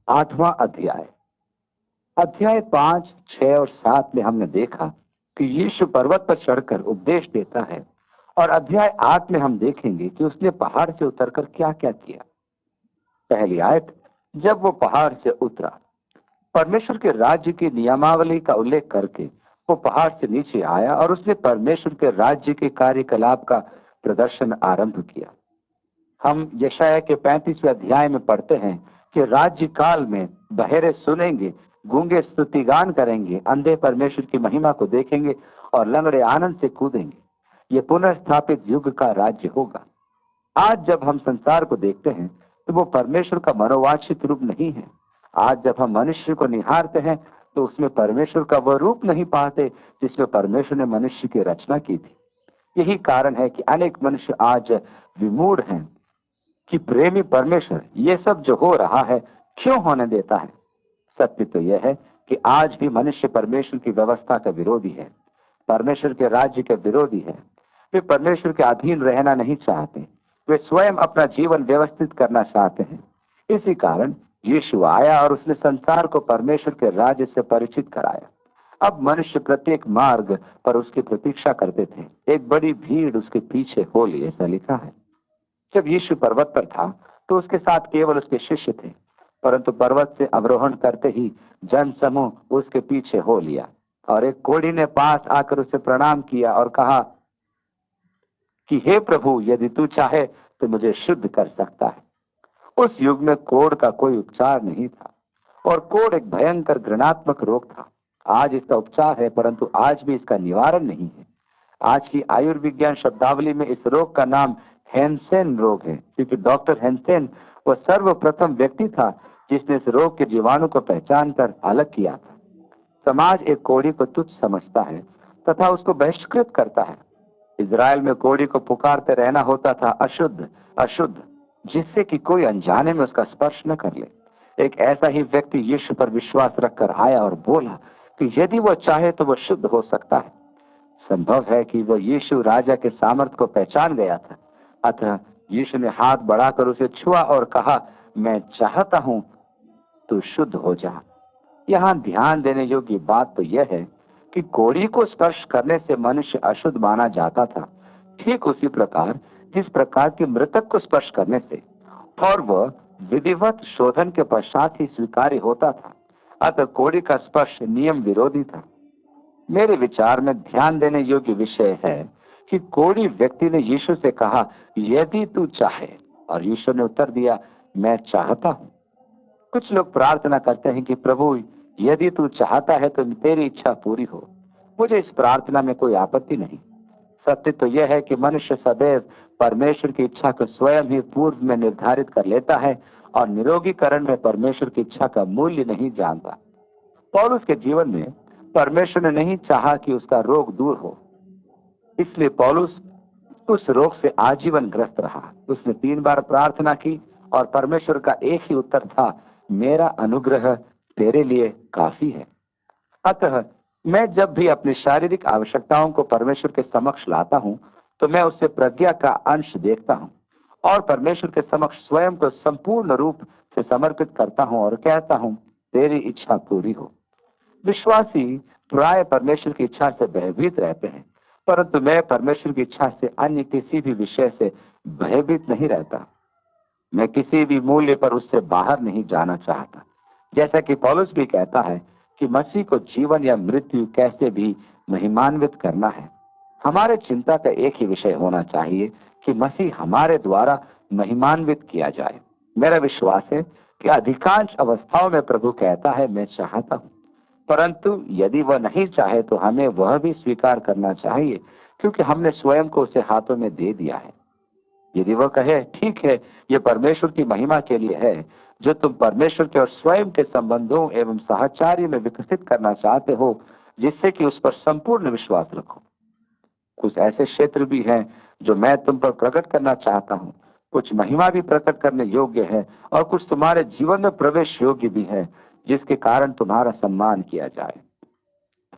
8वां अध्याय। अध्याय 5, 6 और 7 में हमने देखा कि यीशु पर्वत पर चढ़कर उपदेश देता है, और अध्याय 8 में हम देखेंगे कि उसने पहाड़ से उतरकर क्या क्या किया। पहली आयत, जब वो पहाड़ से उतरा। परमेश्वर के राज्य की नियमावली का उल्लेख करके वो पहाड़ से नीचे आया और उसने परमेश्वर के राज्य के कार्यकलाप का प्रदर्शन आरंभ किया। हम यशाया के 35वें अध्याय में पढ़ते हैं कि राज्य काल में बहरे सुनेंगे, गूंगे स्तुतिगान करेंगे, अंधे परमेश्वर की महिमा को देखेंगे और लंगड़े आनंद से कूदेंगे। ये पुनर्स्थापित युग का राज्य होगा। आज जब हम संसार को देखते हैं तो वो परमेश्वर का मनोवांछित रूप नहीं है। आज जब हम मनुष्य को निहारते हैं तो उसमें परमेश्वर का वह रूप नहीं पाते जिसमें परमेश्वर ने मनुष्य की रचना की थी। यही कारण है कि अनेक मनुष्य आज विमूढ़ हैं कि प्रेमी परमेश्वर ये सब जो हो रहा है क्यों होने देता है। सत्य तो यह है कि आज भी मनुष्य परमेश्वर की व्यवस्था का विरोधी है, परमेश्वर के राज्य के विरोधी है। वे परमेश्वर के अधीन रहना नहीं चाहते, वे स्वयं अपना जीवन व्यवस्थित करना चाहते हैं। इसी कारण यीशु आया और उसने संसार को परमेश्वर के राज्य से परिचित कराया। अब मनुष्य प्रत्येक मार्ग पर उसकी प्रतीक्षा करते थे, एक बड़ी भीड़ उसके पीछे हो ली, ऐसा लिखा है। जब यीशु पर्वत पर था तो उसके साथ केवल उसके शिष्य थे, परंतु पर्वत से अवरोहण करते ही जन समूह उसके पीछे हो लिया, और एक कोढ़ी ने पास आकर उसे प्रणाम किया और कहा कि हे प्रभु, यदि तू चाहे तो मुझे शुद्ध कर सकता है। उस युग में कोढ़ का कोई उपचार नहीं था, और कोढ़ एक भयंकर घृणात्मक रोग था। आज इसका उपचार है, परंतु आज भी इसका निवारण नहीं है। आज की आयुर्विज्ञान शब्दावली में इस रोग का नाम हैंसेन रोग है, क्योंकि डॉक्टर हैंसेन वह सर्वप्रथम व्यक्ति था जिसने इस रोग के जीवाणु को पहचान कर अलग किया था। समाज एक कोढ़ी को तुच्छ समझता है तथा उसको बहिष्कृत करता है। इज़राइल में कोढ़ी को पुकारते रहना होता था, अशुद्ध अशुद्ध, जिससे कि कोई अनजाने में उसका स्पर्श न कर ले। एक ऐसा ही व्यक्ति यीशु पर विश्वास रखकर आया और बोला कि यदि वह चाहे तो वह शुद्ध हो सकता है। संभव है कि वह यीशु राजा के सामर्थ को पहचान गया था। अतः यीशु ने हाथ बढ़ाकर उसे छुआ और कहा, मैं चाहता हूं तू शुद्ध हो जा। यहाँ ध्यान देने योग्य बात तो यह है कि कोढ़ी को स्पर्श करने से मनुष्य अशुद्ध माना जाता था, ठीक उसी प्रकार जिस प्रकार के मृतक को स्पर्श करने से, और वह विधिवत शोधन के पश्चात ही स्वीकार्य होता था। अतः कोढ़ी का स्पर्श नियम विरोधी था। मेरे विचार में ध्यान देने योग्य विषय है कि कोढ़ी व्यक्ति ने यीशु से कहा, यदि तू चाहे, और यीशु ने उत्तर दिया, मैं चाहता हूं। कुछ लोग प्रार्थना करते हैं कि प्रभु, यदि तू चाहता है तो तेरी इच्छा पूरी हो। मुझे इस प्रार्थना में कोई आपत्ति नहीं। सत्य तो यह है कि मनुष्य सदैव परमेश्वर की इच्छा को स्वयं ही पूर्व में निर्धारित कर लेता है और निरोगीकरण में परमेश्वर की इच्छा का मूल्य नहीं जानता। पौलुस के जीवन में परमेश्वर ने नहीं चाहा कि उसका रोग दूर हो, इसलिए पौलुस उस रोग से आजीवन ग्रस्त रहा। उसने 3 बार प्रार्थना की और परमेश्वर का एक ही उत्तर था, मेरा अनुग्रह तेरे लिए काफी है। अतः मैं जब भी अपनी शारीरिक आवश्यकताओं को परमेश्वर के समक्ष लाता हूं तो मैं उससे प्रज्ञा का अंश देखता हूं और परमेश्वर के समक्ष स्वयं को संपूर्ण रूप से समर्पित करता हूं और कहता हूं, तेरी इच्छा पूरी हो। विश्वासी प्राय परमेश्वर की इच्छा से भयभीत रहते हैं, परंतु मैं परमेश्वर की इच्छा से अन्य किसी भी विषय से भयभीत नहीं रहता। मैं किसी भी मूल्य पर उससे बाहर नहीं जाना चाहता। जैसा कि पौलुस भी कहता है कि मसीह को जीवन या मृत्यु कैसे भी महिमान्वित करना है। हमारे चिंता का एक ही विषय होना चाहिए कि मसीह हमारे द्वारा महिमान्वित किया जाए। मेरा विश्वास है कि अधिकांश अवस्थाओं में प्रभु कहता है, मैं चाहता हूं, परंतु यदि वह नहीं चाहे तो हमें वह भी स्वीकार करना चाहिए, क्योंकि हमने स्वयं को उसे हाथों में दे दिया है। यदि वह कहे, ठीक है, यह परमेश्वर की महिमा के लिए है, जो तुम परमेश्वर के और स्वयं के संबंधों एवं साहचर्य में विकसित करना चाहते हो, जिससे कि उस पर संपूर्ण विश्वास रखो। कुछ ऐसे क्षेत्र भी हैं जो मैं तुम पर प्रकट करना चाहता हूँ। कुछ महिमा भी प्रकट करने योग्य है और कुछ तुम्हारे जीवन में प्रवेश योग्य भी है, जिसके कारण तुम्हारा सम्मान किया जाए।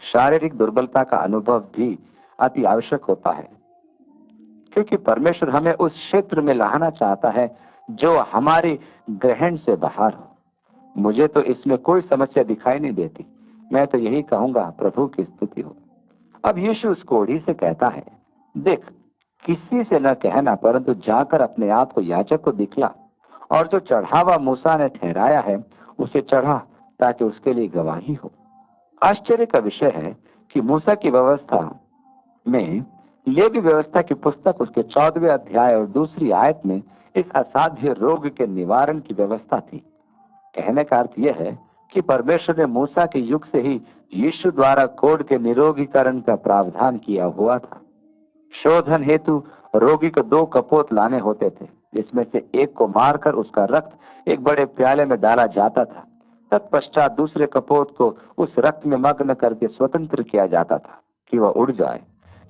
शारीरिक दुर्बलता का अनुभव भी अति आवश्यक होता है, क्योंकि परमेश्वर हमें उस क्षेत्र में लाना चाहता है जो हमारी ग्रहण से बाहर हो। मुझे तो इसमें कोई समस्या दिखाई नहीं देती। मैं तो यही कहूंगा, प्रभु की स्तुति हो। अब यीशु उस कोढ़ी से कहता है, देख, किसी से न कहना, परंतु जाकर अपने आप को याजक को दिखला, और जो चढ़ावा मूसा ने ठहराया है उसे चढ़ा, ताकि उसके लिए गवाही हो। आश्चर्य का विषय है कि मूसा की व्यवस्था में, लेवी व्यवस्था की पुस्तक उसके 14वें अध्याय और दूसरी आयत में इस असाध्य रोग के निवारण की व्यवस्था थी। कहने का अर्थ यह है कि परमेश्वर ने मूसा के युग से ही यीशु द्वारा कोढ़ के निरोगीकरण का प्रावधान किया हुआ था। शोधन हेतु रोगी को 2 कपोत लाने होते थे, जिसमें से एक को मारकर उसका रक्त एक बड़े प्याले में डाला जाता था। तत्पश्चात दूसरे कपोत को उस रक्त में मग्न करके स्वतंत्र किया जाता था कि वह उड़ जाए।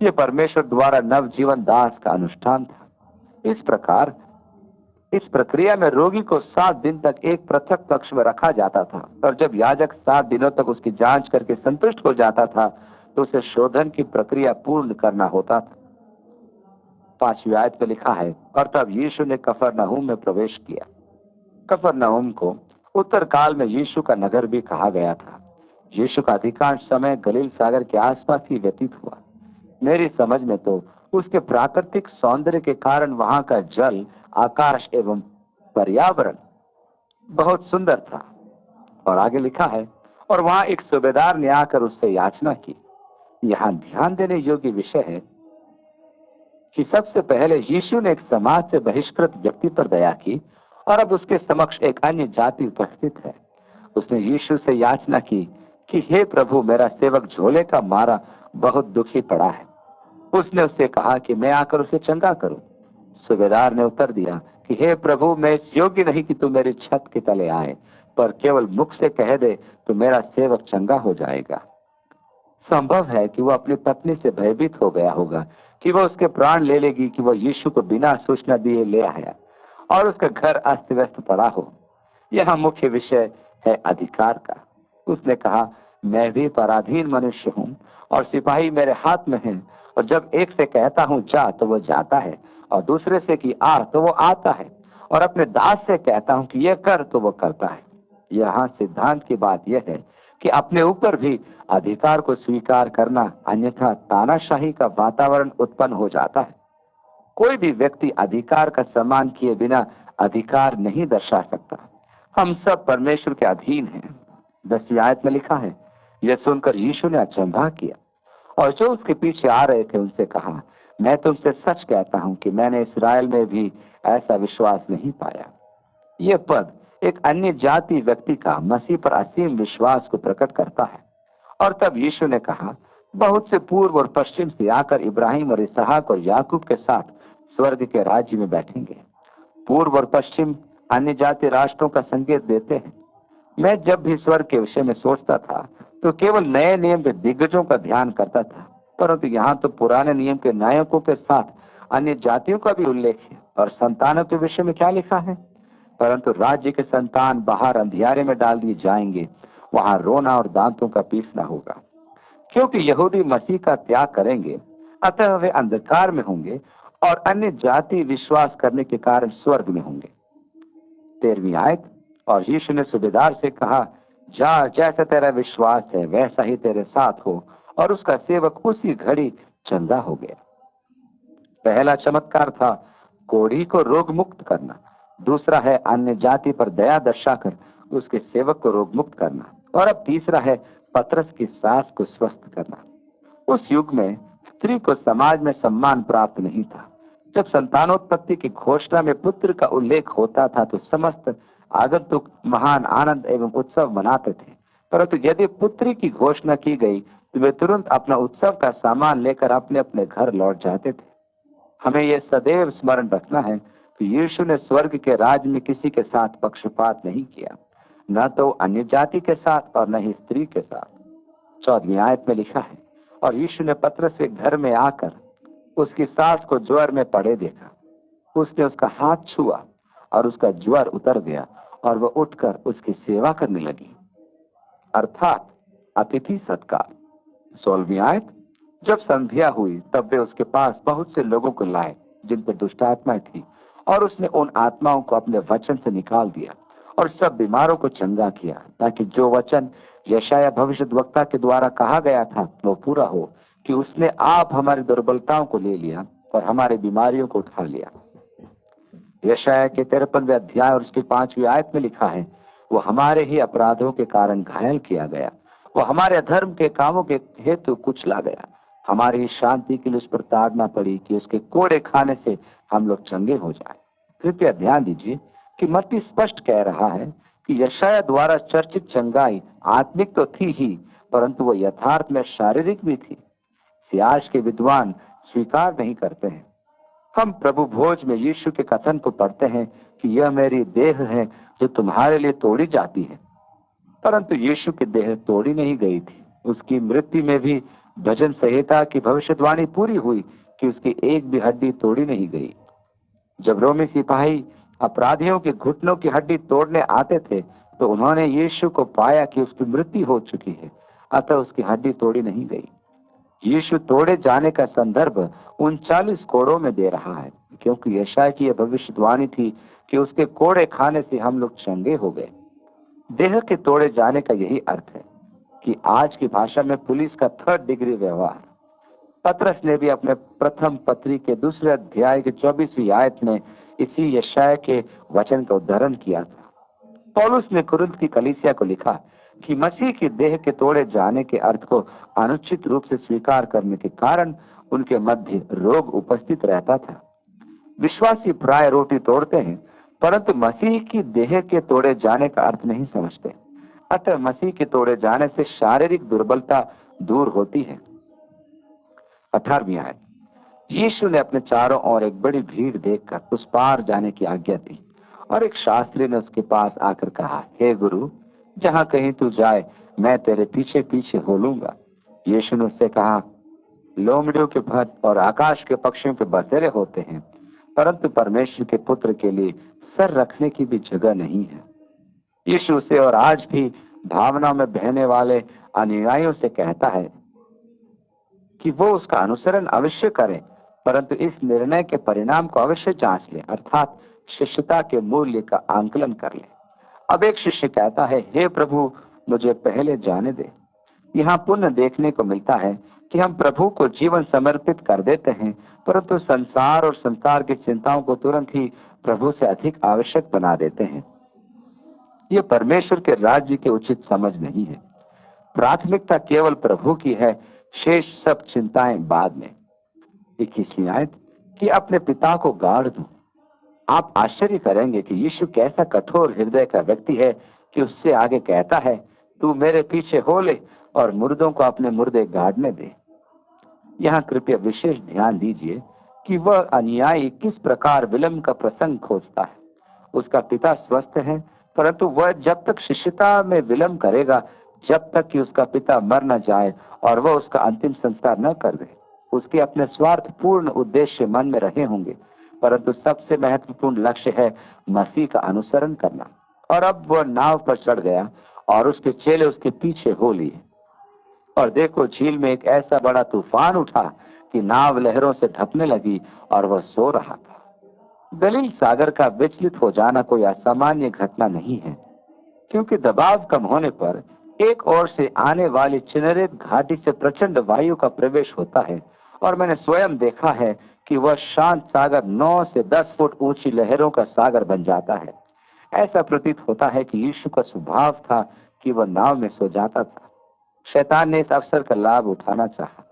यह परमेश्वर द्वारा नवजीवन दास का अनुष्ठान था। इस प्रक्रिया में रोगी को 7 दिन तक एक पृथक कक्ष में रखा जाता था, और जब याजक 7 दिनों तक उसकी जांच करके संतुष्ट हो जाता था तो उसे शोधन की प्रक्रिया पूर्ण करना होता था। 5वीं आयत में लिखा है, और तब यीशु ने कफरनहूम में प्रवेश किया। कफरनहूम को उत्तर काल में यीशु का नगर भी कहा गया था। यीशु का अधिकांश समय गलील सागर के आसपास ही व्यतीत हुआ। मेरी समझ में तो उसके प्राकृतिक सौंदर्य के कारण वहां का जल, आकाश एवं पर्यावरण बहुत सुंदर था। और आगे लिखा है, और वहां एक सूबेदार ने आकर उससे याचना की। यहाँ ध्यान देने योग्य विषय है कि सबसे पहले यीशु ने एक समाज से बहिष्कृत व्यक्ति पर दया की, और अब उसके समक्ष एक अन्य जाति उपस्थित है। उसने यीशु से याचना की कि हे प्रभु, मेरा सेवक झोले का मारा बहुत दुखी पड़ा है। उसने उससे कहा कि मैं आकर उसे चंगा करूं। सूबेदार ने उत्तर दिया कि हे प्रभु, मैं इस योग्य नहीं कि तू मेरी छत के तले आए, पर केवल मुख से कह दे तो मेरा सेवक चंगा हो जाएगा। संभव है कि वह अपनी पत्नी से भयभीत हो गया होगा कि वह उसके प्राण ले लेगी कि वह यीशु को बिना सूचना दिए ले आया और उसका घर अस्त व्यस्त पड़ा हो। यह मुख्य विषय है अधिकार का। उसने कहा, मैं भी पराधीन मनुष्य हूँ और सिपाही मेरे हाथ में है, और जब एक से कहता हूँ जा तो वो जाता है, और दूसरे से कि आ तो वो आता है, और अपने दास से कहता हूँ कि यह कर तो वो करता है। यहाँ सिद्धांत की बात यह है कि अपने ऊपर भी अधिकार को स्वीकार करना, अन्यथा तानाशाही का वातावरण उत्पन्न हो जाता है। कोई भी व्यक्ति अधिकार का सम्मान किए बिना अधिकार नहीं दर्शा सकता। हम सब परमेश्वर के अधीन हैं। 10वीं आयत में लिखा है, यह सुनकर यीशु ने अचंभा किया और जो उसके पीछे आ रहे थे उनसे कहा, मैं तुमसे सच कहता हूं कि मैंने इस्राएल में भी ऐसा विश्वास नहीं पाया। यह पद एक अन्य जाति व्यक्ति का मसीह पर असीम विश्वास को प्रकट करता है। और तब यीशु ने कहा, बहुत से पूर्व और पश्चिम से आकर इब्राहिम और इसहाक और याकूब के साथ स्वर्ग के राज्य में बैठेंगे। पूर्व और पश्चिम अन्य जाति राष्ट्रों का संकेत देते हैं। मैं जब भी स्वर्ग के विषय में सोचता था तो केवल नए नियम के दिग्गजों का ध्यान करता था, परंतु यहाँ तो पुराने नियम के नायकों के साथ अन्य जातियों का भी उल्लेख है। और संतानों के विषय में क्या लिखा है, परंतु राज्य के संतान बाहर अंधियारे में डाल दिए जाएंगे, वहां रोना और दांतों का पीसना होगा, क्योंकि यहूदी मसीह का त्याग करेंगे, अतः वे अंधकार में होंगे, और अन्य जाति विश्वास करने के कारण स्वर्ग में होंगे। 13वीं आयत, और यीशु ने सूबेदार से कहा, जा, जैसा तेरा विश्वास है वैसा ही तेरे साथ हो, और उसका सेवक उसी घड़ी चंगा हो गया। पहला चमत्कार था कोढ़ी को रोग मुक्त करना, दूसरा है अन्य जाति पर दया दर्शाकर उसके सेवक को रोग मुक्त करना, और अब तीसरा है पतरस की सास को स्वस्थ करना। उस युग में स्त्री को समाज में सम्मान प्राप्त नहीं था। जब संतानोत्पत्ति की घोषणा में पुत्र का उल्लेख होता था तो समस्त आगंतुक महान आनंद एवं उत्सव मनाते थे, परंतु यदि पुत्री की घोषणा की गई तो वे तुरंत अपना उत्सव का सामान लेकर अपने अपने घर लौट जाते थे। हमें यह सदैव स्मरण रखना है कि यीशु ने स्वर्ग के राज्य में किसी के साथ पक्षपात नहीं किया, न तो अन्य जाति के साथ और न ही स्त्री के साथ। 14वीं आयत में लिखा है, और यीशु ने पतरस के घर में आकर उसकी सास को ज्वर में पड़े देखा। उसने उसका हाथ छुआ और उसका ज्वर उतर गया और वह उठकर उसकी सेवा करने लगी, अर्थात अतिथि सत्कार। 16वीं आयत, जब संध्या हुई तब वे उसके पास बहुत से लोगों को लाए जिन पर दुष्ट आत्माएं थी, और उसने उन आत्माओं को अपने वचन से निकाल दिया और सब बीमारों को चंगा किया, ताकि जो वचन यशाया भविष्यद्वक्ता के द्वारा कहा गया था वो पूरा हो, कि उसने आप हमारी दुर्बलताओं को ले लिया और हमारी बीमारियों को उठा लिया। यशाया के 53वें अध्याय और उसके 5वीं आयत में लिखा है, वो हमारे ही अपराधों के कारण घायल किया गया, वो हमारे अधर्म के कामों के हेतु कुचला गया, हमारी ही शांति के लिए उस पर ताड़ना पड़ी, कि उसके कोड़े खाने से हम लोग चंगे हो जाए। कृपया ध्यान दीजिए कि मत्ती स्पष्ट कह रहा है कि यशाया द्वारा चर्चित चंगाई आत्मिक तो थी ही, परंतु वो यथार्थ में शारीरिक भी थी। आज के विद्वान स्वीकार नहीं करते हैं। हम प्रभु भोज में यीशु के कथन को पढ़ते हैं कि यह मेरी देह है जो तुम्हारे लिए तोड़ी जाती है, परंतु यीशु की देह तोड़ी नहीं गई थी। उसकी मृत्यु में भी भजन संहिता की भविष्यवाणी पूरी हुई कि उसकी एक भी हड्डी तोड़ी नहीं गई। जब रोमी सिपाही अपराधियों के घुटनों की हड्डी तोड़ने आते थे तो उन्होंने यीशु को पाया कि उसकी मृत्यु हो चुकी है, अतः उसकी हड्डी तोड़ी नहीं गई। यीशु तोड़े जाने का संदर्भ 39 कोड़ों में दे रहा है, क्योंकि यशाया की यह भविष्यवाणी थी कि उसके कोड़े खाने से हम लोग चंगे हो गए। देह के तोड़े जाने का यही अर्थ है कि आज की भाषा में पुलिस का 3rd डिग्री व्यवहार। पतरस ने भी अपने प्रथम पत्री के 2 अध्याय के 24वीं आयत में इसी यशाया के वचन का उद्धरण किया था। पौलुस ने कुरिन्थ की कलीसिया को लिखा कि मसीह की देह के तोड़े जाने के अर्थ को अनुचित रूप से स्वीकार करने के कारण उनके मध्य रोग उपस्थित रहता था। विश्वासी प्राय रोटी तोड़ते हैं, परंतु मसीह की देह के तोड़े जाने का अर्थ नहीं समझते। अतः मसीह के तोड़े जाने से शारीरिक दुर्बलता दूर होती है। 18वीं आयत, यीशु ने अपने चारों ओर एक बड़ी भीड़ देखकर उस पार जाने की आज्ञा दी, और एक शास्त्री ने उसके पास आकर कहा, हे गुरु, जहां कहीं तू जाए मैं तेरे पीछे पीछे हो लूंगा। यीशु ने उससे कहा, लोमड़ियों के भक्त और आकाश के पक्षियों के बसेरे होते हैं, परंतु परमेश्वर के पुत्र के लिए सर रखने की भी जगह नहीं है। यीशु उसे और आज भी भावना में बहने वाले अनुयायियों से कहता है कि वो उसका अनुसरण अवश्य करें, परंतु इस निर्णय के परिणाम को अवश्य जांच ले, अर्थात शिष्यता के मूल्य का आंकलन कर ले। अब एक शिष्य कहता है, हे प्रभु, मुझे पहले जाने दे। यहाँ पुण्य देखने को मिलता है कि हम प्रभु को जीवन समर्पित कर देते हैं, परंतु संसार और संसार की चिंताओं को तुरंत ही प्रभु से अधिक आवश्यक बना देते हैं। ये परमेश्वर के राज्य की उचित समझ नहीं है। प्राथमिकता केवल प्रभु की है, शेष सब चिंताएं बाद में। 21वीं आयत, कि अपने पिता को गाड़ दूं। आप आश्चर्य करेंगे कि यीशु कैसा कठोर हृदय का व्यक्ति है कि उससे आगे कहता है, तू मेरे पीछे हो ले और मुर्दों को अपने मुर्दे गाड़ने दे। यहाँ कृपया विशेष ध्यान दीजिए कि वह अनुयायी किस प्रकार विलंब का प्रसंग खोजता है। उसका पिता स्वस्थ है, परंतु वह जब तक शिष्यता में विलंब करेगा, जब तक कि उसका पिता मर न जाए और वह उसका अंतिम संस्कार न कर दे। उसके अपने स्वार्थपूर्ण उद्देश्य मन में रहे होंगे, परंतु सबसे महत्वपूर्ण लक्ष्य है मसीह का अनुसरण करना। और अब वह नाव पर चढ़ गया और उसके चेले उसके पीछे हो लिए। और देखो, झील में एक ऐसा बड़ा तूफान उठा कि नाव लहरों से ढपने लगी और वह सो रहा था। गलील सागर का विचलित हो जाना कोई असामान्य घटना नहीं है, क्योंकि दबाव कम होने पर एक ओर से आने वाली चिनरेत घाटी से प्रचंड वायु का प्रवेश होता है, और मैंने स्वयं देखा है कि वह शांत सागर 9 से 10 फुट ऊंची लहरों का सागर बन जाता है। ऐसा प्रतीत होता है कि यीशु का स्वभाव था कि वह नाव में सो जाता था। शैतान ने इस अवसर का लाभ उठाना चाहा।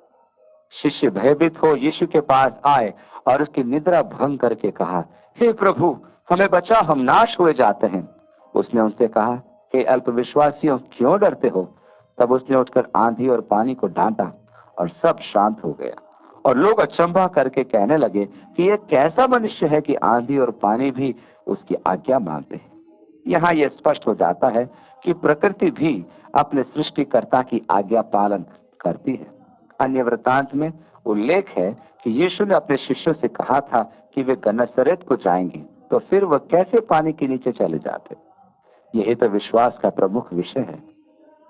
शिष्य भयभीत हो यीशु के पास आए और उसकी निद्रा भंग करके कहा, हे प्रभु, हमें बचा, हम नाश हुए जाते हैं। उसने उनसे कहा, हे अल्पविश्वासियों, क्यों डरते हो? तब उसने उठकर आंधी और पानी को डांटा और सब शांत हो गया। और लोग अचंभा करके कहने लगे कि यह कैसा मनुष्य है कि आंधी और पानी भी उसकी आज्ञा मानते हैं। यहाँ यह स्पष्ट हो जाता है कि प्रकृति भी अपने सृष्टिकर्ता की आज्ञा पालन करती है। अन्य वृत्तांत में उल्लेख है कि यीशु ने अपने शिष्यों से कहा था कि वे गन्नसरेत को जाएंगे, तो फिर वह कैसे पानी के नीचे चले जाते? यही तो विश्वास का प्रमुख विषय है,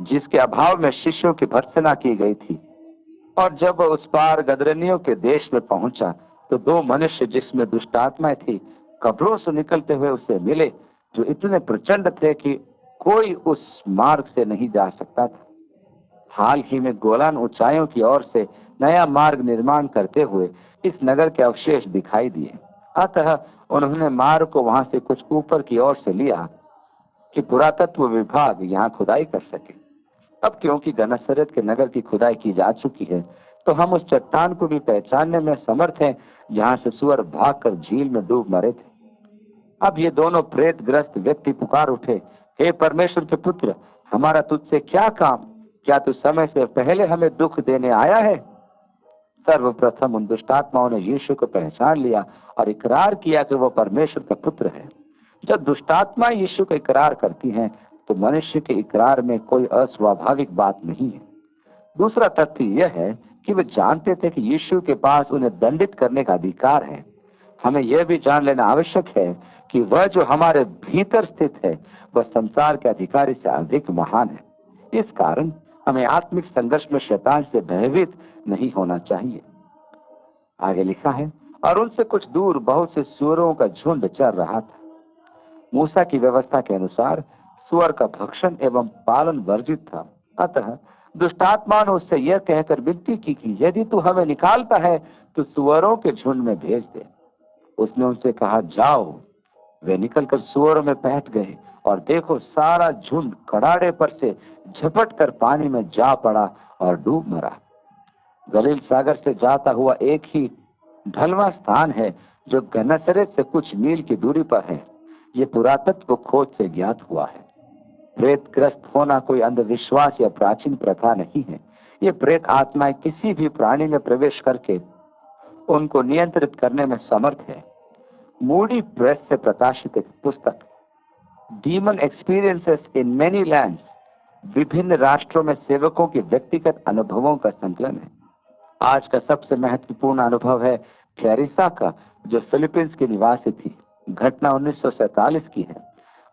जिसके अभाव में शिष्यों की भर्त्सना की गई थी। और जब वह उस पार गदरनियों के देश में पहुंचा तो 2 मनुष्य जिसमें दुष्टात्माएं थी कब्रों से निकलते हुए उससे मिले। जो इतने प्रचंड थे कि कोई उस मार्ग से नहीं जा सकता था। हाल ही में गोलान ऊंचाइयों की ओर से नया मार्ग निर्माण करते हुए इस नगर के अवशेष दिखाई दिए। अतः उन्होंने मार्ग को वहां से कुछ ऊपर की ओर से लिया कि पुरातत्व विभाग यहाँ खुदाई कर सके। अब क्योंकि गन्नसरेत के नगर की खुदाई की जा चुकी है, तो हम उस चट्टान को भी पहचानने में समर्थ हैं जहां से सुअर भागकर झील में डूब मरे थे। अब ये दोनों प्रेतग्रस्त व्यक्ति पुकार उठे, हे परमेश्वर के पुत्र, हमारा तुझसे क्या काम? क्या तू समय से पहले हमें दुख देने आया है? सर्वप्रथम उन दुष्टात्माओं ने यीशु को पहचान लिया और इकरार किया कि वो परमेश्वर का पुत्र है। जब दुष्टात्मा यीशु का इकरार करती हैं, तो मनुष्य के इकरार में कोई अस्वाभाविक बात नहीं है। दूसरा तथ्य यह है कि वे जानते थे कि यीशु के पास उन्हें दंडित करने का अधिकार है। हमें यह भी जान लेना आवश्यक है कि वह जो हमारे भीतर स्थित है, वह संसार के अधिकारी से अधिक महान है। इस कारण हमें आत्मिक संघर्ष में शैतान से भयभीत नहीं होना चाहिए। आगे लिखा है, और उनसे कुछ दूर बहुत से सुअरों का झुंड चर रहा था। मूसा की व्यवस्था के अनुसार सुअर का भक्षण एवं पालन वर्जित था। अतः दुष्टात्मा ने उससे यह कहकर विनती की कि यदि तू हमें निकालता है तो सुअरों के झुंड में भेज दे। उसने उनसे कहा, जाओ। वे निकलकर सुअरों में बैठ गए और देखो, सारा झुंड कड़ाड़े पर से झपट कर पानी में जा पड़ा और डूब मरा। गलील सागर से जाता हुआ एक ही ढलवा स्थान है जो गन्नसरेत से कुछ मील की दूरी पर है। ये पुरातत्व खोज से ज्ञात हुआ है। प्रेतग्रस्त होना कोई अंधविश्वास या प्राचीन प्रथा नहीं है। ये प्रेत आत्माएं किसी भी प्राणी में प्रवेश करके उनको नियंत्रित करने में समर्थ है। मूडी प्रेस से प्रकाशित एक पुस्तक demon experiences in many lands, विभिन्न राष्ट्रों में सेवकों के व्यक्तिगत अनुभवों का संकलन है। आज का सबसे महत्वपूर्ण अनुभव है क्लैरिसा का, जो फिलीपींस की निवासी थी। घटना 1947 की है।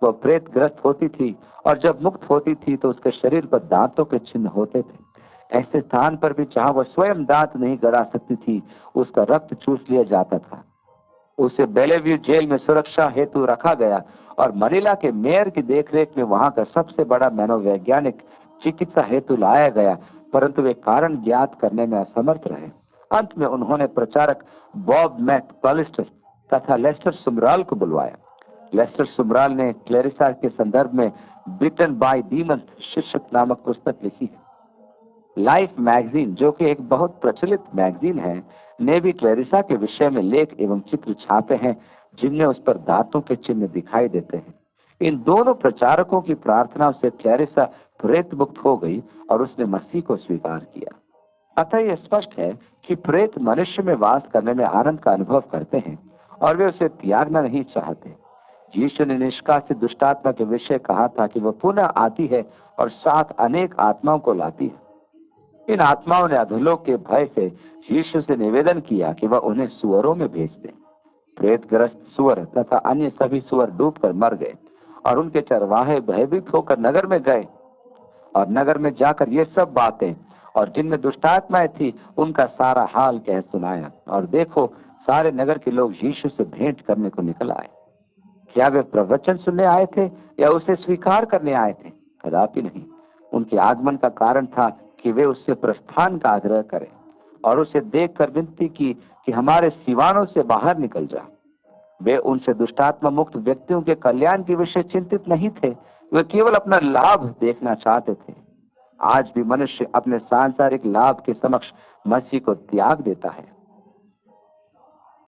वह प्रेतग्रस्त होती थी और जब मुक्त होती थी तो उसके शरीर पर दांतों के चिन्ह होते थे। ऐसे स्थान पर भी जहां वह स्वयं दांत नहीं गड़ा सकती थी, उसका रक्त चूस लिया जाता था। उसे बेलेव्यू जेल में सुरक्षा हेतु रखा गया और मनीला के मेयर की देखरेख में वहां का सबसे बड़ा मनोवैज्ञानिक चिकित्सा हेतु लाया गया, परंतु वे कारण ज्ञात करने में असमर्थ रहे। अंत में उन्होंने प्रचारक बॉब मैकपालिस्टर तथा लेस्टर सुमराल को बुलवाया। लेस्टर सुमराल ने क्लैरिसा के संदर्भ में बिटन बाय डीमन शीर्षक नामक पुस्तक लिखी है। लाइफ मैगजीन, जो कि एक बहुत प्रचलित मैगजीन है, ने भी क्लैरिसा के विषय में लेख एवं चित्र छापे हैं जिनमें उस पर दांतों के चिन्ह दिखाई देते हैं। इन दोनों प्रचारकों की प्रार्थना से क्लैरिसा प्रेत मुक्त हो गई और उसने मसीह को स्वीकार किया। अतः यह स्पष्ट है कि प्रेत मनुष्य में वास करने में आनंद का अनुभव करते हैं और वे उसे त्यागना नहीं चाहते। यीशु ने निष्कासित दुष्टात्मा के विषय कहा था कि वह पुनः आती है और साथ अनेक आत्माओं को लाती है। इन आत्माओं ने अधोलोक के भय से यीशु से निवेदन किया कि वह उन्हें सुअरों में भेज दे। प्रेतग्रस्त सुअर तथा अन्य सभी सुअर डूबकर मर गए और उनके चरवाहे भयभीत होकर नगर में गए और नगर में जाकर ये सब बातें और जिनमें दुष्टात्माएं थी उनका सारा हाल कह सुनाया। और देखो, सारे नगर के लोग यीशु से भेंट करने को निकल आए। क्या वे प्रवचन सुनने आए थे या उसे स्वीकार करने आए थे? कदापि नहीं। उनके आगमन का कारण था कि वे उससे प्रस्थान का आग्रह करें और उसे देखकर विनती की कि हमारे सिवानों से बाहर निकल जा। वे उनसे दुष्टात्मा मुक्त व्यक्तियों के कल्याण के विषय चिंतित नहीं थे, वे केवल अपना लाभ देखना चाहते थे। आज भी मनुष्य अपने सांसारिक लाभ के समक्ष मसीह को त्याग देता है।